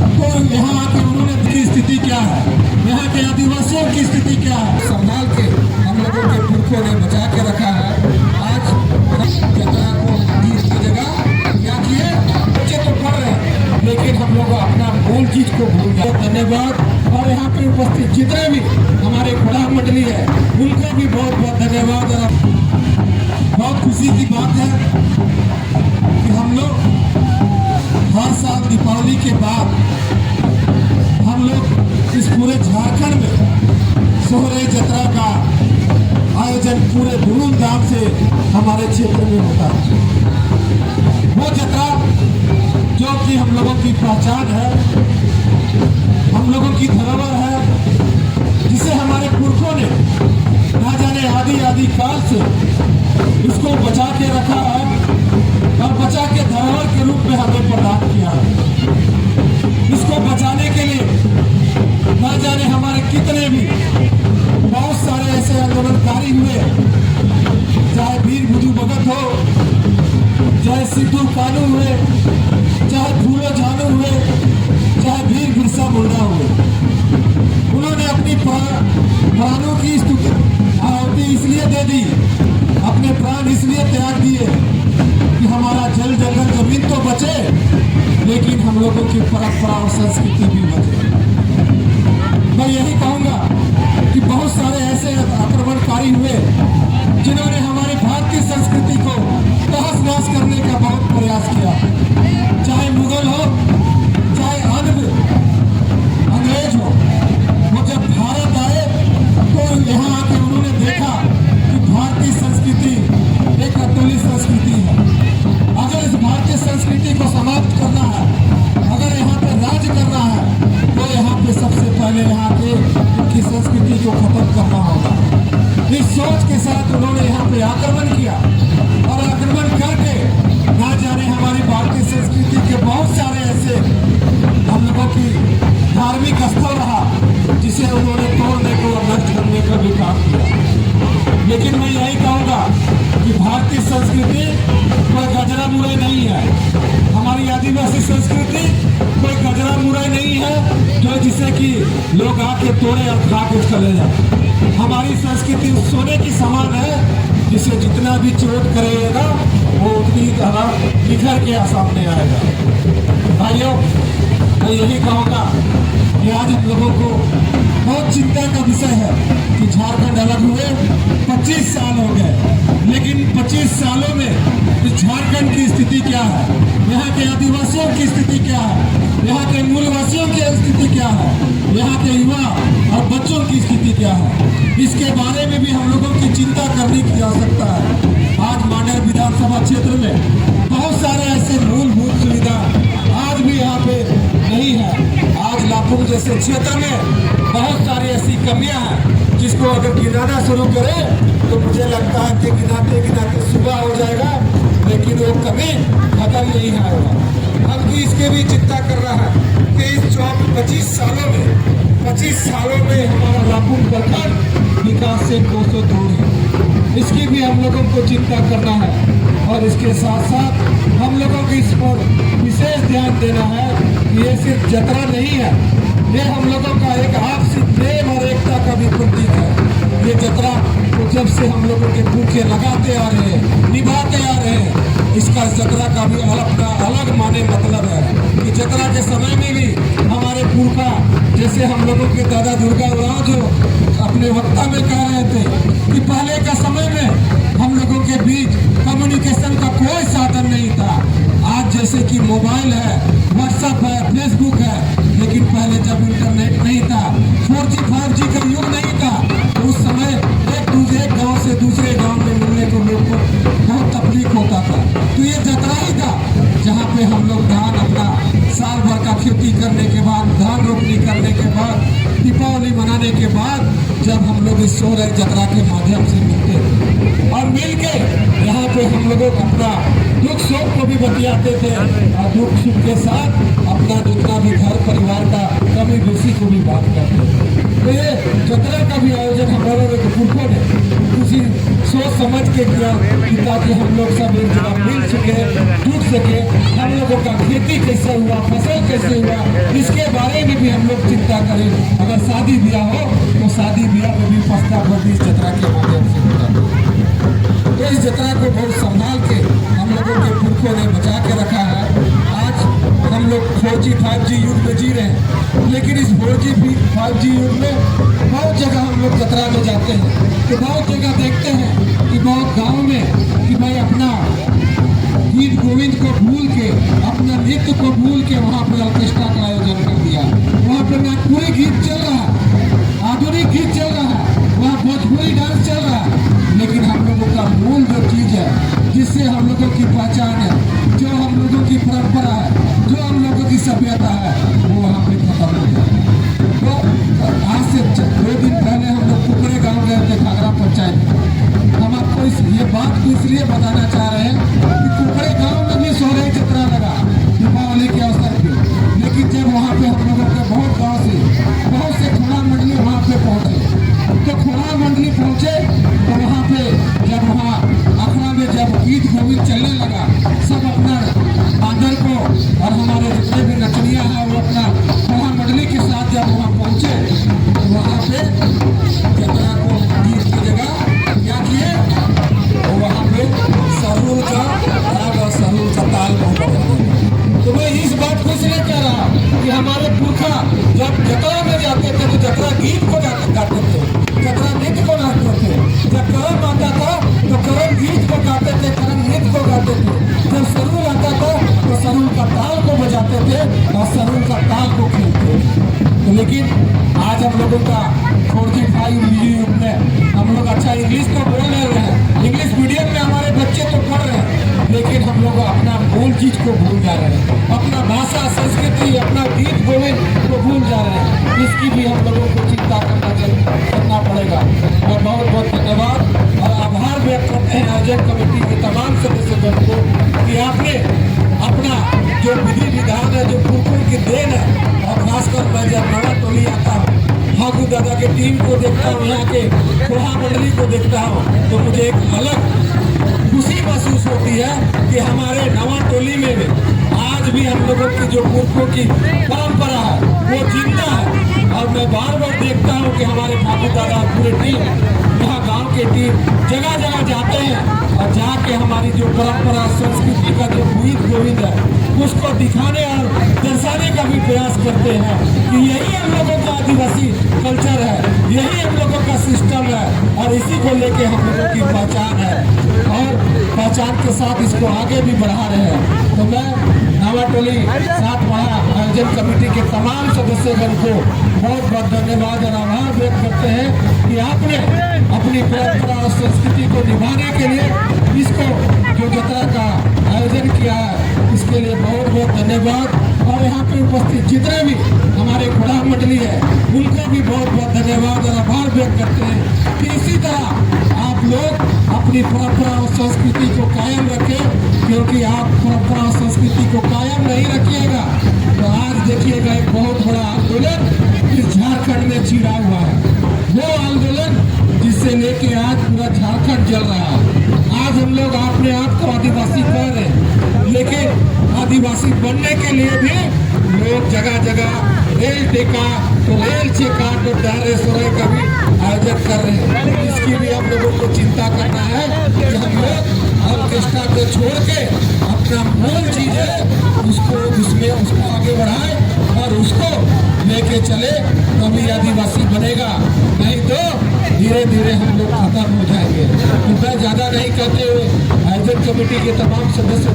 तो यहाँ आके उन्होंने की स्थिति क्या है, यहाँ के आदिवासियों की स्थिति क्या है, संभाल के हम लोगों के पुरखों ने बचा के रखा है। आज जतरा को तीस की जगह क्या किए, बच्चे तो पढ़ रहे हैं लेकिन हम लोग अपना मूल चीज को भूल गए। धन्यवाद। और यहाँ पे उपस्थित जितने भी हमारे खुदा मंडली है उनका भी बहुत बहुत धन्यवाद। और बहुत खुशी की बात है कि हम लोग हर साल दीपावली के बाद हम लोग इस पूरे झारखंड में सोहराई जतरा का आयोजन पूरे धूमधाम से हमारे क्षेत्र में होता है। वो जतरा जो कि हम लोगों की पहचान है, हम लोगों की धरोहर है, जिसे हमारे पुरखों ने ना जाने आदि काल से इसको बचा के रखा है और बचा के धरोहर के रूप में हमें प्रदान किया है। इसको बचाने के लिए ना जाने हमारे कितने भी बहुत सारे ऐसे आंदोलनकारी हुए, चाहे वीर भुजू भगत हो, चाहे सिद्धू कानू हुए, चाहे फूलो झानू हुए, चाहे वीर बिरसा मुंडा हुए। उन्होंने अपनी प्राणों की आहुति इसलिए दे दी, अपने प्राण इसलिए त्याग दिए कि हमारा जल जंगल जमीन तो बचे लेकिन हम लोगों की परंपरा और संस्कृति भी बचे। मैं यही कहूँगा कि बहुत सारे ऐसे आक्रमणकारी हुए जिन्होंने हमारी भारतीय संस्कृति को तहस नहस करने का बहुत प्रयास किया, चाहे मुगल हो चाहे अंग्रेज हो। वो जब भारत आए तो यहाँ आके उन्होंने देखा कि भारतीय संस्कृति एक अतुल्य संस्कृति है। अगर इस भारतीय संस्कृति को समाप्त करना है, अगर यहाँ पे राज करना है, तो यहाँ पे सबसे पहले यहाँ के उनकी संस्कृति को खत्म करना होगा। इस सोच के साथ उन्होंने यहाँ पे आक्रमण किया और आक्रमण करके ना जाने हमारी भारतीय संस्कृति के बहुत सारे ऐसे हम लोगों की धार्मिक स्थल रहा जिसे उन्होंने तोड़ने को और नष्ट करने का भी काम किया। लेकिन मैं यही कहूँगा कि भारतीय संस्कृति कोई गजरा मुरई नहीं है, हमारी आदिवासी संस्कृति कोई गजरा मुरई नहीं है जो जिसे कि लोग आके तोड़े और खा के चले जाए। हमारी संस्कृति सोने की समान है, जिसे जितना भी चोट करेगा वो उतनी तरह निखर के सामने आएगा। भाइयों, मैं यही कहूँगा कि आज हम लोगों को बहुत चिंता का विषय है कि झारखंड अलग हुए 25 साल हो गए, लेकिन 25 सालों में इस झारखंड की स्थिति क्या है, यहाँ के आदिवासियों की स्थिति क्या है, यहाँ के मूलवासियों की स्थिति क्या है, यहाँ के युवा और बच्चों की स्थिति क्या है, इसके बारे में भी हम लोगों की चिंता करने की आवश्यकता है। आज मांडेर विधानसभा क्षेत्र में बहुत सारे ऐसे मूलभूत सुविधा आज भी यहाँ पे नहीं है। आज लापुंग जैसे क्षेत्र में बहुत सारी ऐसी कमियां हैं जिसको अगर गिनाना शुरू करें तो मुझे लगता है कि गिनाते गिनाते सुबह हो जाएगा, लेकिन वो कमी खत्म नहीं होगा। बल्कि इसके भी चिंता कर रहा है कि इस 25 सालों में हमारा लापुंग प्रखंड विकास से 200 दूर है। इसकी भी हम लोगों को चिंता करना है और इसके साथ साथ हम लोगों को इस पर विशेष ध्यान देना है कि ये सिर्फ जतरा नहीं है, ये हम लोगों का एक आपसी प्रेम और एकता का भी प्रतीक है। ये जतरा को जब से हम लोगों के भूखे लगाते आ रहे हैं, निभाते आ रहे हैं, इसका जतरा का भी अलग माने मतलब है कि जतरा के समय में भी हमारे पुरखा जैसे हम लोगों के दादा दुर्गा उराव जो अपने वक्ता में कह रहे थे कि पहले का समय में हम लोगों के बीच कम्युनिकेशन का कोई साधन नहीं था। आज जैसे कि मोबाइल है, व्हाट्सएप है, फेसबुक है, लेकिन पहले जब इंटरनेट नहीं था, 4G 5G का युग नहीं था, तो उस समय एक गांव से दूसरे गांव में मिलने को लोग को बहुत तकलीफ होता था। तो ये जतरा ही था जहाँ पे हम लोग धान अपना साल भर का खेती करने के बाद, धान रोपनी करने के बाद, दीपावली मनाने के बाद जब हम लोग इस सोहराई जतरा के माध्यम से मिलते और मिल के यहाँ पे हम लोगों को अपना दुख सुख को भी बतियाते थे और दुख सुख के साथ अपना जितना भी घर परिवार का कमी बेसी को भी बात करते थे। तो ये जतरा का भी आयोजन हमारे पुरखों ने उसी सोच समझ के किया ताकि हम लोग सब एक जगह मिल सके, दुख सके, हम लोगों का खेती कैसे हुआ, फसल कैसे हुआ, इसके बारे में भी हम लोग चिंता करें। अगर शादी ब्याह हो तो शादी ब्याह में भी प्रस्ताव इस जतरा के माध्यम से होता। तो इस जतरा को बहुत संभाल के हम लोगों के पुरखों ने बचा के रखा है। आज हम लोग 4G 5G युग में जी रहे हैं, लेकिन इस 4G 5G युग में बहुत जगह हम लोग जतरा में जाते हैं तो बहुत जगह देखते हैं कि बहुत गाँव में कि भाई अपना गीत गोविंद को भूल के, अपना नृत्य को भूल के वहाँ पर ऑर्केस्ट्रा का आयोजन कर दिया। वहाँ पर नागपुरी गीत चल रहा है, आधुनिक गीत चल रहा है, वहाँ भोजपुरी डांस चल रहा है, लेकिन हम लोगों का मूल जो चीज है, जिससे हम लोगों की पहचान है, जो हम लोगों की परंपरा है, जो हम लोगों की सभ्यता है, वो वहाँ पे खत्म हो गया। तो आज से 2 दिन पहले हम लोग कुकरे गाँव गए थे, घाघरा पंचायत। हम आपको ये बात को इसलिए बताना चाह रहे हैं कि कुकरे गाँव में भी सोहराई जतरा लगा दीपावली के अवसर पे, लेकिन जब वहाँ पे हम लोगों के बहुत से खोड़ा मंडली वहाँ पे पहुँचे, तो खोड़ा मंडली पहुँचे तो वहाँ पे जब वहाँ अखड़ा में जब गीत गोविंद चलने लगा, सब अपना बांदर को और हमारे जितने भी नचनिया है वो अपना खोड़ा मंडली के साथ जब वहाँ पहुँचे तो वहाँ पे जतरा को गीत की जगह क्या किए, वो वहाँ पे सरूल का राग और सरूल का ताल बहुत। तो मैं इस बात को इसलिए कह रहा कि हमारे पुरखा जब जतरा में जाते थे तो जतरा गीत को गाते थे, जतरा नृत्य को गाते थे। जब करम आता था तो करम गीत को गाते थे, करम नृत्य को गाते थे। जब सरूल आता था तो सरूल का ताल को बजाते थे और सरूल का ताल को खेलते थे। तो लेकिन आज हम लोगों का 4G 5G युग में हम लोग अच्छा इंग्लिश तो बोल रहे हैं, इंग्लिश मीडियम में हमारे बच्चे तो पढ़ रहे हैं, लेकिन हम लोग अपना मूल चीज को भूल जा रहे हैं, अपना भाषा संस्कृति, अपना गीत गोविंद को भूल जा रहे हैं। इसकी भी हम लोगों को चिंता करना पड़ेगा। मैं बहुत बहुत धन्यवाद और आभार व्यक्त करते हैं आयोजक कमेटी के तमाम सदस्यगण को कि आपने अपना जो विधि विधान है, जो पुरखों की देन है, और खासकर मैं जब नवा टोली आता हूँ, फागू दादा के टीम को देखता हूँ, यहाँ के खोहा मंडली को देखता हूँ, तो मुझे एक अलग खुशी महसूस होती है कि हमारे नवा टोली में भी आज भी हम लोगों की जो पुरखों की परंपरा है वो जिंदा है। और मैं बार बार देखता हूँ कि हमारे फागू दादा पूरे टीम, यहाँ गांव के टीम जगह जगह जाते हैं और जाके हमारी जो परंपरा संस्कृति का जो गीत गोविंद है उसको दिखाने और दर्शाने का भी प्रयास करते हैं कि यही हम लोगों का आदिवासी कल्चर है, यही हम लोगों का सिस्टम है और इसी को लेके हम लोगों की पहचान है और पहचान के साथ इसको आगे भी बढ़ा रहे हैं। तो मैं नवा टोली 7 महा आयोजन कमेटी के तमाम सदस्यगण को बहुत बहुत धन्यवाद और आभार व्यक्त करते हैं कि आपने अपनी परंपरा और संस्कृति को निभाने के लिए इसको जो जतरा का आयोजन किया है, इसके लिए बहुत बहुत धन्यवाद। और यहाँ पे उपस्थित जितने भी हमारे खोड़ा मंडली है उनको भी बहुत बहुत धन्यवाद और आभार व्यक्त करते हैं कि इसी तरह आप लोग अपनी परंपरा और संस्कृति को कायम रखें, क्योंकि आप परंपरा और संस्कृति को कायम नहीं रखिएगा तो आज देखिएगा एक बहुत बड़ा आंदोलन इस झारखंड में छिड़ा हुआ है। वो आंदोलन जिससे लेके आज पूरा झारखंड जल रहा है। आज हम लोग अपने आप को आदिवासी कह रहे हैं, लेकिन आदिवासी बनने के लिए भी लोग जगह जगह रेल टेका तो रेल चेका तो डायरे सोरे का भी आयोजन कर रहे हैं। इसकी भी हम लोगों को चिंता करना है कि हम लोग ऑर्केस्ट्रा को छोड़ के अपना मूल चीज है उसको आगे बढ़ाए और उसको लेके चले, तभी आदिवासी बनेगा, नहीं तो धीरे धीरे हम लोग खत्म हो जाएंगे। तो मैं ज्यादा नहीं कहते हुए आयोजन कमेटी के तमाम सदस्य